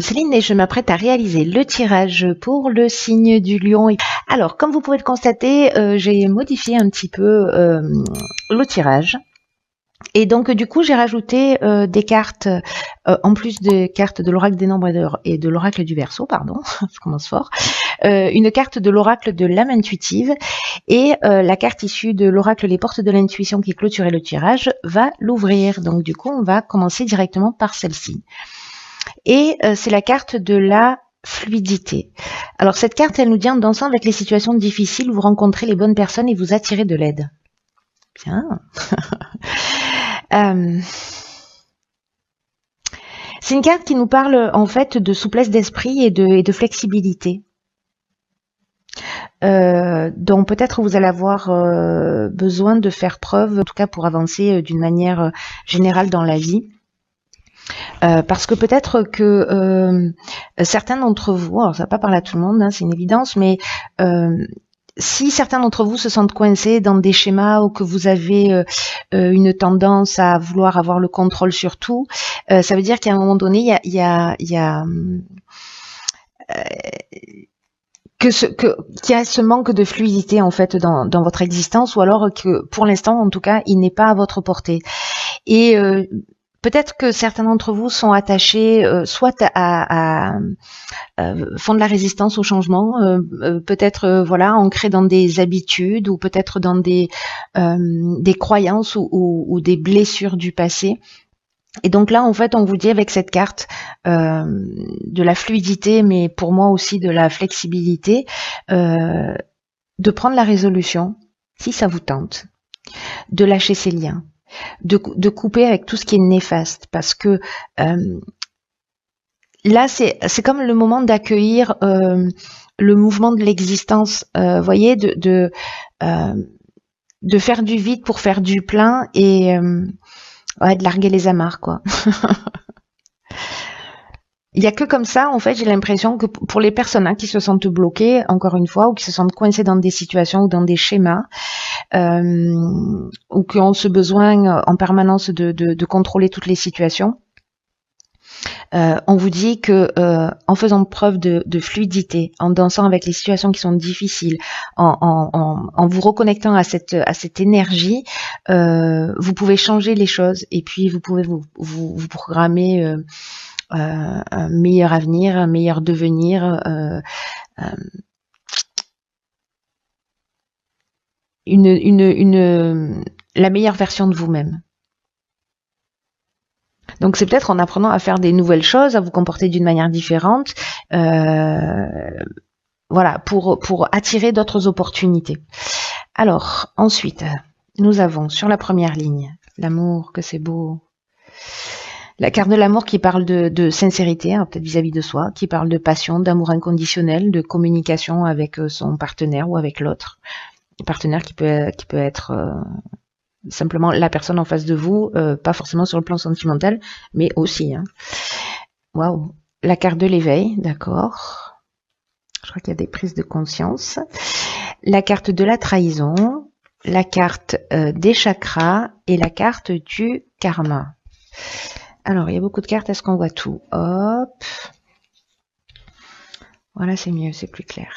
Céline et je m'apprête à réaliser le tirage pour le signe du lion. Alors, comme vous pouvez le constater, j'ai modifié un petit peu le tirage. Et donc, du coup, j'ai rajouté des cartes, en plus des cartes de l'oracle des nombres et de l'oracle du Verseau, pardon, je commence fort, une carte de l'oracle de l'âme intuitive et la carte issue de l'oracle les portes de l'intuition qui clôturait le tirage va l'ouvrir. Donc, du coup, on va commencer directement par celle-ci. Et c'est la carte de la fluidité. Alors, cette carte, elle nous dit en dansant avec les situations difficiles, vous rencontrez les bonnes personnes et vous attirez de l'aide. Bien. C'est une carte qui nous parle en fait de souplesse d'esprit et de flexibilité. Donc peut-être vous allez avoir besoin de faire preuve, en tout cas pour avancer d'une manière générale dans la vie. Parce que peut-être que certains d'entre vous, alors ça va pas parler à tout le monde, hein, c'est une évidence, mais si certains d'entre vous se sentent coincés dans des schémas ou que vous avez une tendance à vouloir avoir le contrôle sur tout, ça veut dire qu'à un moment donné, il y a qu'il y a ce manque de fluidité en fait dans votre existence, ou alors que pour l'instant, en tout cas, il n'est pas à votre portée. Et peut-être que certains d'entre vous sont attachés soit font de la résistance au changement, peut-être voilà ancrés dans des habitudes ou peut-être dans des croyances ou des blessures du passé. Et donc là, en fait, on vous dit avec cette carte de la fluidité, mais pour moi aussi de la flexibilité, de prendre la résolution, si ça vous tente, de lâcher ces liens, de couper avec tout ce qui est néfaste, parce que là, c'est comme le moment d'accueillir le mouvement de l'existence, voyez, de faire du vide pour faire du plein et ouais, de larguer les amarres, quoi. Il y a que comme ça, en fait, j'ai l'impression que pour les personnes qui se sentent bloquées, encore une fois, ou qui se sentent coincées dans des situations ou dans des schémas, ou qui ont ce besoin en permanence de contrôler toutes les situations, on vous dit que en faisant preuve de fluidité, en dansant avec les situations qui sont difficiles, en vous reconnectant à cette énergie, vous pouvez changer les choses et puis vous pouvez vous programmer un meilleur avenir, un meilleur devenir, la meilleure version de vous-même. Donc c'est peut-être en apprenant à faire des nouvelles choses, à vous comporter d'une manière différente, voilà, pour attirer d'autres opportunités. Alors, ensuite, nous avons sur la première ligne, l'amour, que c'est beau. La carte de l'amour qui parle de sincérité, hein, peut-être vis-à-vis de soi, qui parle de passion, d'amour inconditionnel, de communication avec son partenaire ou avec l'autre. Un partenaire qui peut être simplement la personne en face de vous, pas forcément sur le plan sentimental, mais aussi. Hein. Waouh. La carte de l'éveil, d'accord. Je crois qu'il y a des prises de conscience. La carte de la trahison, la carte des chakras et la carte du karma. Alors, il y a beaucoup de cartes, est-ce qu'on voit tout? Hop. Voilà, c'est mieux, c'est plus clair.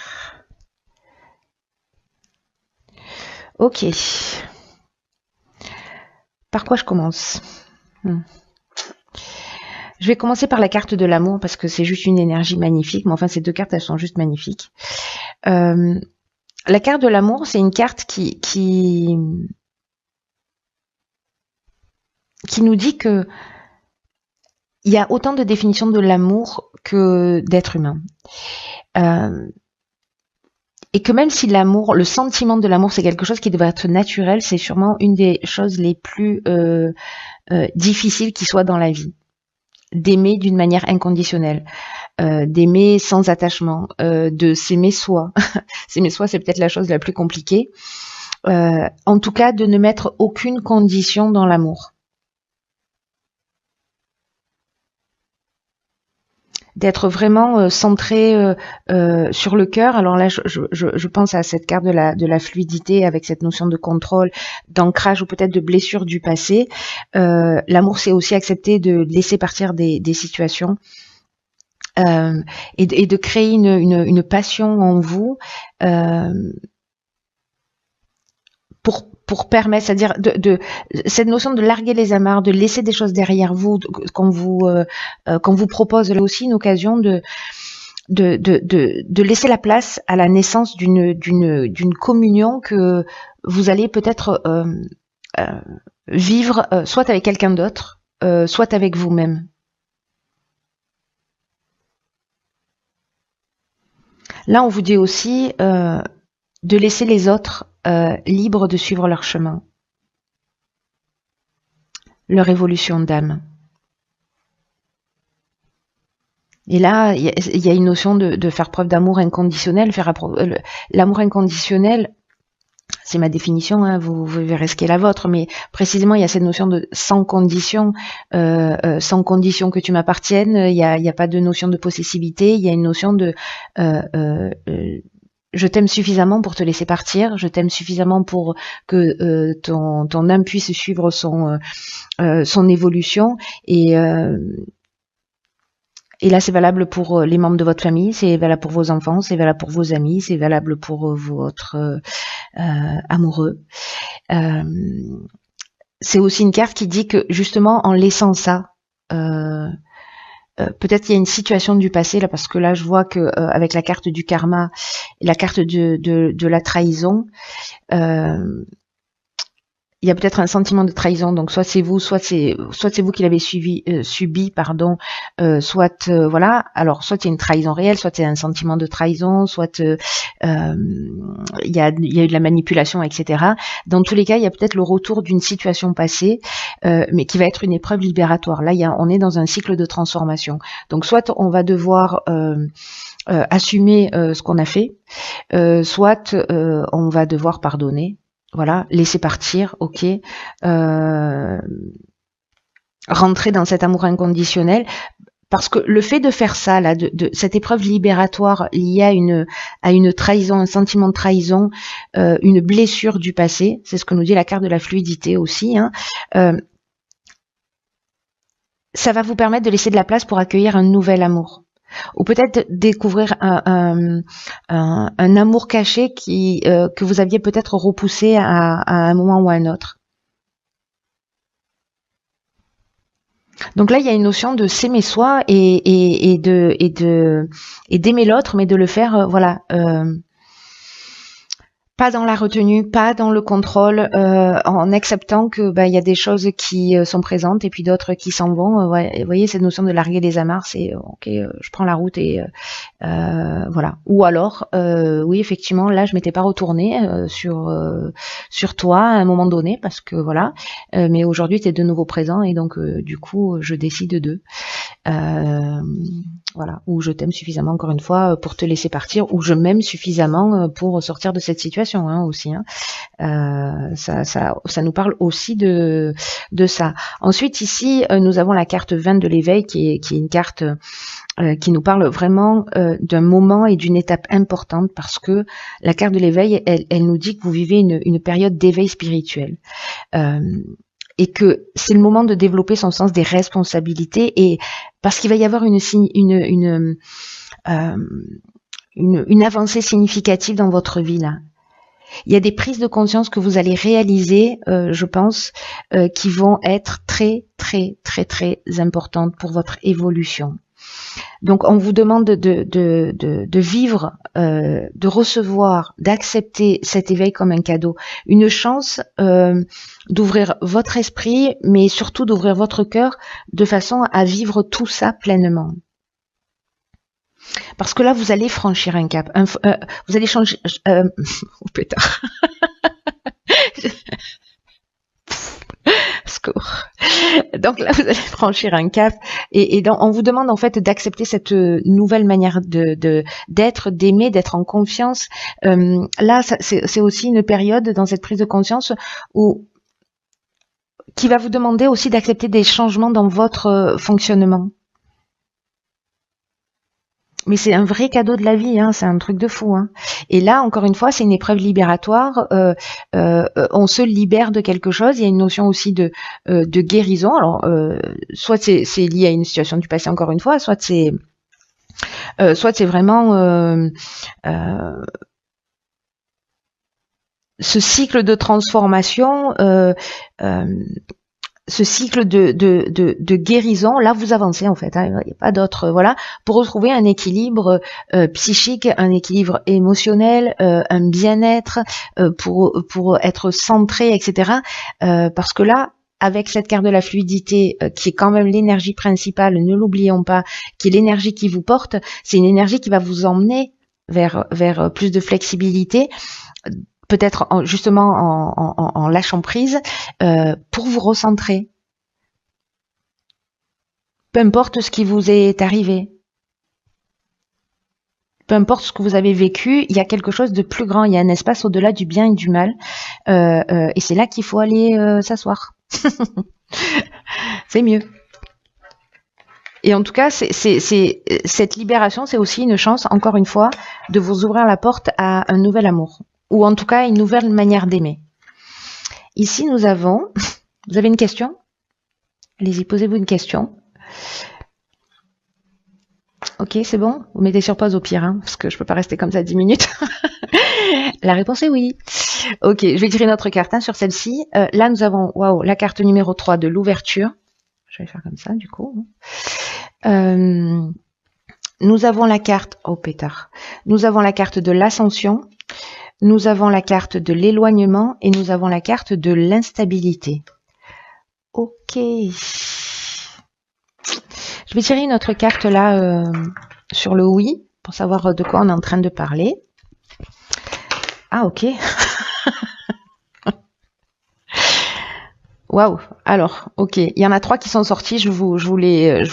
Ok. Par quoi je commence? Je vais commencer par la carte de l'amour parce que c'est juste une énergie magnifique. Mais enfin, ces deux cartes, elles sont juste magnifiques. La carte de l'amour, c'est une carte qui nous dit que il y a autant de définitions de l'amour que d'être humain. Et que même si l'amour, le sentiment de l'amour, c'est quelque chose qui devrait être naturel, c'est sûrement une des choses les plus difficiles qui soit dans la vie. D'aimer d'une manière inconditionnelle, d'aimer sans attachement, de s'aimer soi. S'aimer soi, c'est peut-être la chose la plus compliquée. En tout cas, de ne mettre aucune condition dans l'amour. D'être vraiment centré sur le cœur. Alors là, je pense à cette carte de la fluidité avec cette notion de contrôle, d'ancrage ou peut-être de blessure du passé. L'amour, c'est aussi accepter de laisser partir des situations et de créer une passion en vous pour permettre, c'est-à-dire cette notion de larguer les amarres, de laisser des choses derrière vous, qu'on vous propose là aussi une occasion de laisser la place à la naissance d'une communion que vous allez peut-être vivre soit avec quelqu'un d'autre, soit avec vous-même. Là, on vous dit aussi de laisser les autres libres de suivre leur chemin, leur évolution d'âme. Et là, il y a une notion de faire preuve d'amour inconditionnel. L'amour inconditionnel, c'est ma définition, hein, vous verrez ce qu'est la vôtre, mais précisément, il y a cette notion de sans condition que tu m'appartiennes. Il y a pas de notion de possessivité. Il y a une notion de je t'aime suffisamment pour te laisser partir. Je t'aime suffisamment pour que ton âme puisse suivre son évolution et là, c'est valable pour les membres de votre famille, c'est valable pour vos enfants, c'est valable pour vos amis, c'est valable pour votre amoureux. C'est aussi une carte qui dit que justement, en laissant ça, peut-être qu'il y a une situation du passé là, parce que là, je vois que avec la carte du karma, la carte de la trahison. Il y a peut-être un sentiment de trahison, donc soit c'est vous qui l'avez subi, pardon, voilà. Alors soit il y a une trahison réelle, soit il y a un sentiment de trahison, soit il y a eu de la manipulation, etc. Dans tous les cas, il y a peut-être le retour d'une situation passée, mais qui va être une épreuve libératoire. Là, on est dans un cycle de transformation. Donc soit on va devoir assumer ce qu'on a fait, soit on va devoir pardonner. Voilà, laisser partir, ok. Rentrer dans cet amour inconditionnel, parce que le fait de faire ça, là, de cette épreuve libératoire liée à une trahison, un sentiment de trahison, une blessure du passé, c'est ce que nous dit la carte de la fluidité aussi, hein, ça va vous permettre de laisser de la place pour accueillir un nouvel amour. Ou peut-être découvrir un amour caché que vous aviez peut-être repoussé à un moment ou à un autre. Donc là, il y a une notion de s'aimer soi et d'aimer l'autre, mais de le faire, voilà. Pas dans la retenue, pas dans le contrôle, en acceptant que il y a des choses qui sont présentes et puis d'autres qui s'en vont. Vous voyez cette notion de larguer les amarres, c'est ok, je prends la route et voilà. Ou alors, oui effectivement, là je m'étais pas retournée sur toi à un moment donné parce que voilà, mais aujourd'hui tu es de nouveau présent et donc du coup je décide de voilà, ou je t'aime suffisamment encore une fois pour te laisser partir, ou je m'aime suffisamment pour sortir de cette situation aussi. Ça nous parle aussi de ça. Ensuite ici nous avons la carte 20 de l'éveil qui est une carte qui nous parle vraiment d'un moment et d'une étape importante, parce que la carte de l'éveil elle nous dit que vous vivez une période d'éveil spirituel. Et que c'est le moment de développer son sens des responsabilités, et parce qu'il va y avoir une avancée significative dans votre vie là. Il y a des prises de conscience que vous allez réaliser, je pense, qui vont être très très très très importantes pour votre évolution. Donc on vous demande de vivre, de recevoir, d'accepter cet éveil comme un cadeau, une chance d'ouvrir votre esprit, mais surtout d'ouvrir votre cœur de façon à vivre tout ça pleinement. Parce que là, vous allez franchir un cap, vous allez changer... oh pétard. Secours. Donc là, vous allez franchir un cap et donc, on vous demande en fait d'accepter cette nouvelle manière d'être, d'aimer, d'être en confiance. Là, c'est aussi une période dans cette prise de conscience qui va vous demander aussi d'accepter des changements dans votre fonctionnement. Mais c'est un vrai cadeau de la vie, c'est un truc de fou. Et là, encore une fois, c'est une épreuve libératoire. On se libère de quelque chose. Il y a une notion aussi de guérison. Alors, soit c'est lié à une situation du passé, encore une fois, soit c'est soit c'est vraiment ce cycle de transformation, ce cycle de guérison. Là, vous avancez en fait, hein, il n'y a pas d'autre, voilà, pour retrouver un équilibre psychique, un équilibre émotionnel, un bien-être, pour être centré, etc. Parce que là, avec cette carte de la fluidité, qui est quand même l'énergie principale, ne l'oublions pas, qui est l'énergie qui vous porte, c'est une énergie qui va vous emmener vers plus de flexibilité, peut-être justement en lâchant prise, pour vous recentrer. Peu importe ce qui vous est arrivé, peu importe ce que vous avez vécu, il y a quelque chose de plus grand, il y a un espace au-delà du bien et du mal, et c'est là qu'il faut aller s'asseoir. C'est mieux. Et en tout cas, cette libération, c'est aussi une chance, encore une fois, de vous ouvrir la porte à un nouvel amour, ou en tout cas une nouvelle manière d'aimer. Ici, nous avons... Vous avez une question? Allez-y, posez-vous une question. Ok, c'est bon? Vous mettez sur pause au pire, hein, parce que je peux pas rester comme ça 10 minutes. La réponse est oui. Ok, je vais tirer une autre carte, hein, sur celle-ci. Là, nous avons, waouh, la carte numéro 3 de l'ouverture. Je vais faire comme ça, du coup. Nous avons la carte, oh pétard. Nous avons la carte de l'ascension. Nous avons la carte de l'éloignement et nous avons la carte de l'instabilité. Ok. Je vais tirer une autre carte là sur le oui pour savoir de quoi on est en train de parler. Ah ok. Waouh. Alors, ok. Il y en a 3 qui sont sortis. Je vous les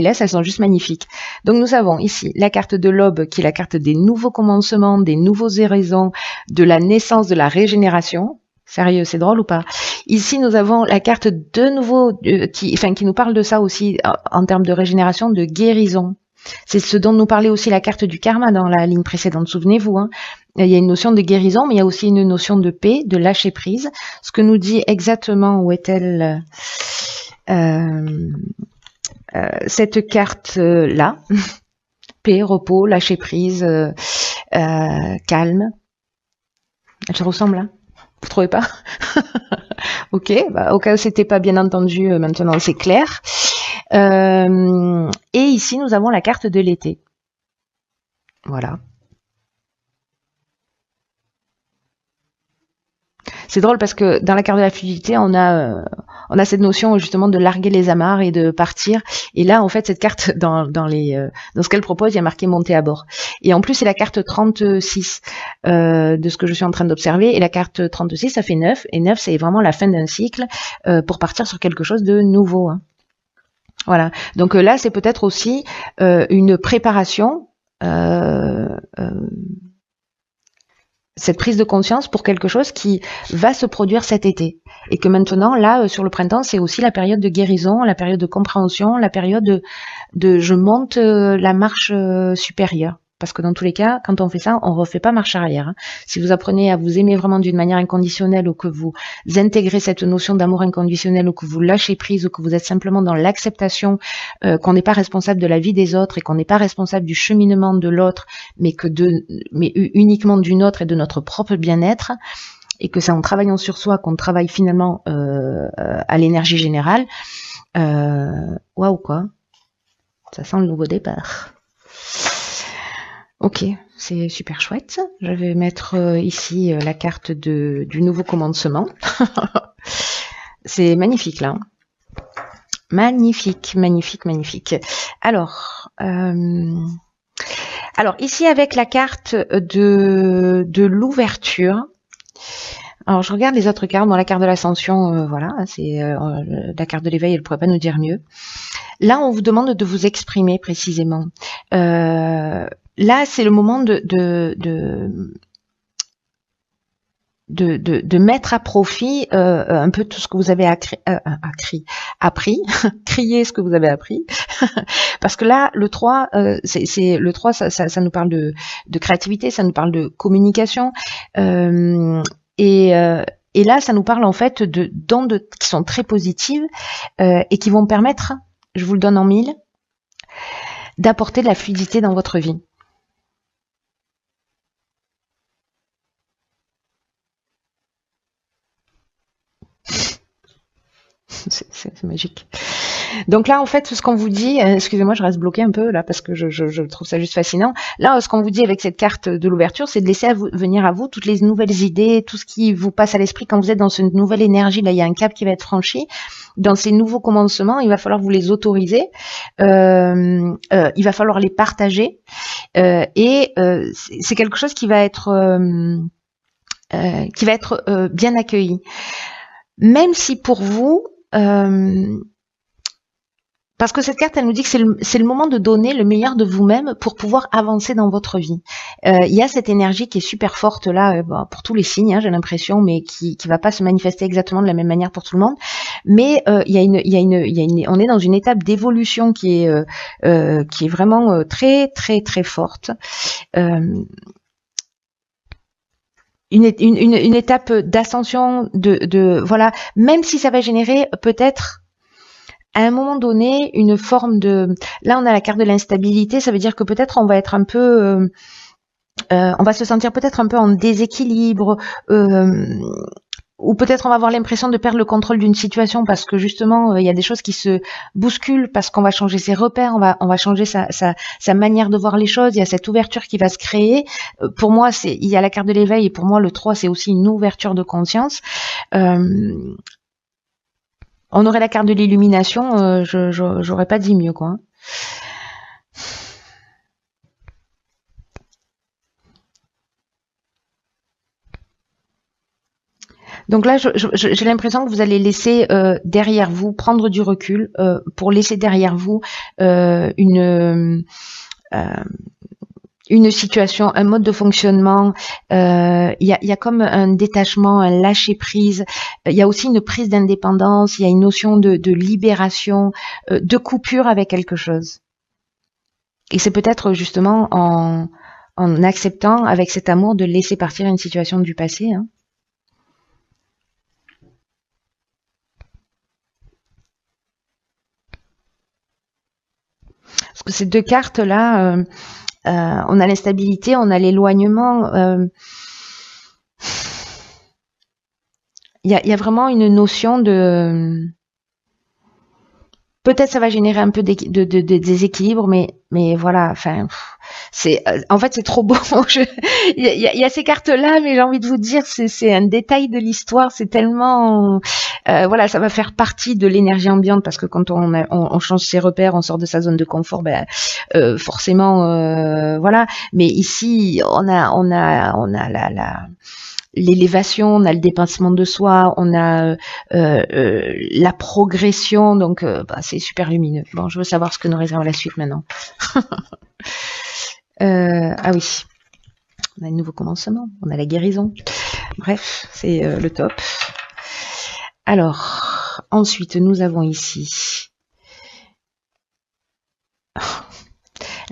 laisse. Elles sont juste magnifiques. Donc nous avons ici la carte de l'aube qui est la carte des nouveaux commencements, des nouveaux horizons, de la naissance, de la régénération. Sérieux, c'est drôle ou pas? Ici, nous avons la carte de nouveau qui nous parle de ça aussi en termes de régénération, de guérison. C'est ce dont nous parlait aussi la carte du karma dans la ligne précédente, souvenez-vous. Hein. Il y a une notion de guérison, mais il y a aussi une notion de paix, de lâcher prise. Ce que nous dit exactement, où est-elle cette carte-là? Paix, repos, lâcher prise, calme. Elle se ressemble, hein? Vous trouvez pas? Ok, bah, au cas où c'était pas bien entendu, maintenant c'est clair. Et ici, nous avons la carte de l'été. Voilà. C'est drôle parce que dans la carte de la fluidité, on a cette notion justement de larguer les amarres et de partir. Et là, en fait, cette carte, dans ce qu'elle propose, il y a marqué monter à bord. Et en plus, c'est la carte 36 de ce que je suis en train d'observer. Et la carte 36, ça fait 9. Et 9, c'est vraiment la fin d'un cycle pour partir sur quelque chose de nouveau. Hein. Voilà. Donc là, c'est peut-être aussi une préparation, cette prise de conscience pour quelque chose qui va se produire cet été. Et que maintenant, là, sur le printemps, c'est aussi la période de guérison, la période de compréhension, la période de je monte la marche supérieure. Parce que dans tous les cas, quand on fait ça, on ne refait pas marche arrière. Hein. Si vous apprenez à vous aimer vraiment d'une manière inconditionnelle ou que vous intégrez cette notion d'amour inconditionnel ou que vous lâchez prise ou que vous êtes simplement dans l'acceptation qu'on n'est pas responsable de la vie des autres et qu'on n'est pas responsable du cheminement de l'autre, mais uniquement du nôtre et de notre propre bien-être, et que c'est en travaillant sur soi qu'on travaille finalement à l'énergie générale. Waouh quoi, ça sent le nouveau départ. Ok, c'est super chouette. Je vais mettre ici la carte du nouveau commencement. C'est magnifique là. Magnifique, magnifique, magnifique. Alors ici avec la carte de l'ouverture. Alors je regarde les autres cartes. Bon, la carte de l'ascension, voilà, c'est la carte de l'éveil, elle ne pourrait pas nous dire mieux. Là, on vous demande de vous exprimer précisément. Là, c'est le moment de mettre à profit un peu tout ce que vous avez appris, crier ce que vous avez appris, parce que là, le 3, le 3, ça nous parle de créativité, ça nous parle de communication, et là, ça nous parle en fait d'ondes qui sont très positives et qui vont permettre, je vous le donne en 1000, d'apporter de la fluidité dans votre vie. C'est magique. Donc là, en fait, ce qu'on vous dit, excusez-moi, je reste bloquée un peu là parce que je trouve ça juste fascinant. Là, ce qu'on vous dit avec cette carte de l'ouverture, c'est de laisser venir à vous toutes les nouvelles idées, tout ce qui vous passe à l'esprit quand vous êtes dans cette nouvelle énergie. Là, il y a un cap qui va être franchi. Dans ces nouveaux commencements, il va falloir vous les autoriser. Il va falloir les partager. Et c'est quelque chose qui va être bien accueilli. Même si pour vous, parce que cette carte, elle nous dit que c'est le moment de donner le meilleur de vous-même pour pouvoir avancer dans votre vie. Il y a cette énergie qui est super forte là, pour tous les signes, hein, j'ai l'impression, mais qui va pas se manifester exactement de la même manière pour tout le monde. Mais on est dans une étape d'évolution qui est vraiment très très très forte. Une étape d'ascension, voilà, même si ça va générer peut-être à un moment donné une forme de, là on a la carte de l'instabilité, ça veut dire que peut-être on va être un peu on va se sentir peut-être un peu en déséquilibre, ou peut-être on va avoir l'impression de perdre le contrôle d'une situation parce que justement il y a des choses qui se bousculent, parce qu'on va changer ses repères, on va changer sa manière de voir les choses, il y a cette ouverture qui va se créer. Pour moi, il y a la carte de l'éveil, et pour moi le 3 c'est aussi une ouverture de conscience. On aurait la carte de l'illumination, j'aurais pas dit mieux, quoi. Donc là, j'ai l'impression que vous allez laisser derrière vous, prendre du recul pour laisser derrière vous une situation, un mode de fonctionnement. Il y a comme un détachement, un lâcher prise. Il y a aussi une prise d'indépendance. Il y a une notion de libération, de coupure avec quelque chose. Et c'est peut-être justement en acceptant avec cet amour de laisser partir une situation du passé. Hein. Parce que ces deux cartes-là, on a l'instabilité, on a l'éloignement. Il y a vraiment une notion de... Peut-être ça va générer un peu de déséquilibre, mais voilà, enfin, en fait c'est trop beau. Il y a ces cartes-là, mais j'ai envie de vous dire, c'est un détail de l'histoire, c'est tellement, voilà, ça va faire partie de l'énergie ambiante, parce que quand on change ses repères, on sort de sa zone de confort, forcément, voilà. Mais ici, on a l'élévation, on a le dépassement de soi, on a la progression, donc c'est super lumineux. Bon, je veux savoir ce que nous réserve la suite maintenant. Ah oui, on a un nouveau commencement, on a la guérison. Bref, c'est le top. Alors, ensuite, nous avons ici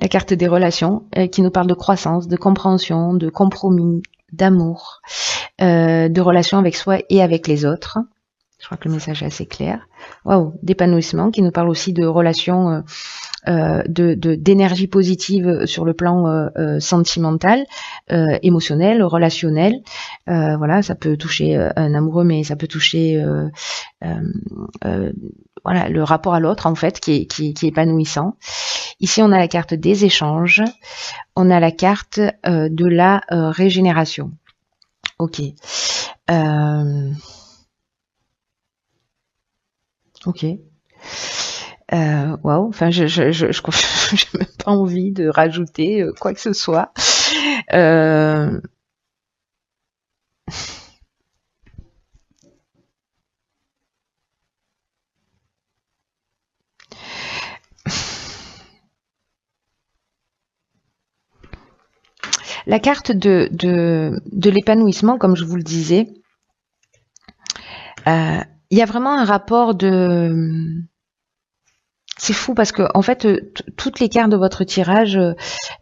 la carte des relations qui nous parle de croissance, de compréhension, de compromis, d'amour, de relations avec soi et avec les autres. Je crois que le message est assez clair. Waouh, d'épanouissement qui nous parle aussi de relations, d'énergie positive sur le plan sentimental, émotionnel, relationnel. Voilà, ça peut toucher un amoureux, mais ça peut toucher voilà, le rapport à l'autre en fait, qui est épanouissant. Ici, on a la carte des échanges. On a la carte de la régénération. Ok. Ok. Waouh. Enfin, j'ai même pas envie de rajouter quoi que ce soit. La carte de l'épanouissement, comme je vous le disais, il y a vraiment un rapport de... C'est fou parce que en fait, toutes les cartes de votre tirage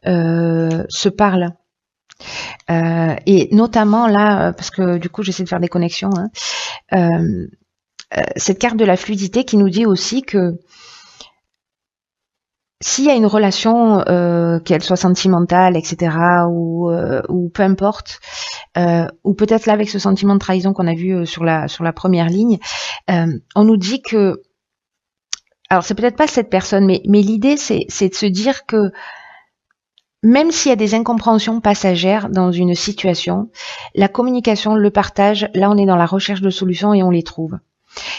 se parlent. Et notamment là, parce que du coup j'essaie de faire des connexions, hein, cette carte de la fluidité qui nous dit aussi que s'il y a une relation, qu'elle soit sentimentale, etc., ou peu importe, ou peut-être là avec ce sentiment de trahison qu'on a vu sur la première ligne, on nous dit que, alors c'est peut-être pas cette personne, mais l'idée c'est de se dire que même s'il y a des incompréhensions passagères dans une situation, la communication, le partage, là on est dans la recherche de solutions et on les trouve.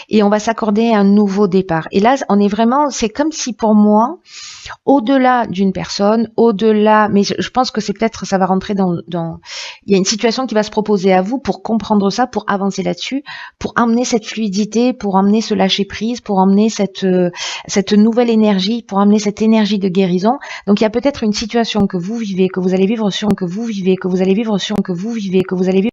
Et on va s'accorder un nouveau départ. Et là, on est vraiment, c'est comme si pour moi, au-delà d'une personne, au-delà, mais je pense que c'est peut-être, ça va rentrer dans, il y a une situation qui va se proposer à vous pour comprendre ça, pour avancer là-dessus, pour emmener cette fluidité, pour emmener ce lâcher prise, pour emmener cette nouvelle énergie, pour emmener cette énergie de guérison. Donc il y a peut-être une situation que vous vivez, que vous allez vivre sur, que vous vivez, que vous allez vivre sur, que vous vivez, que vous allez vivre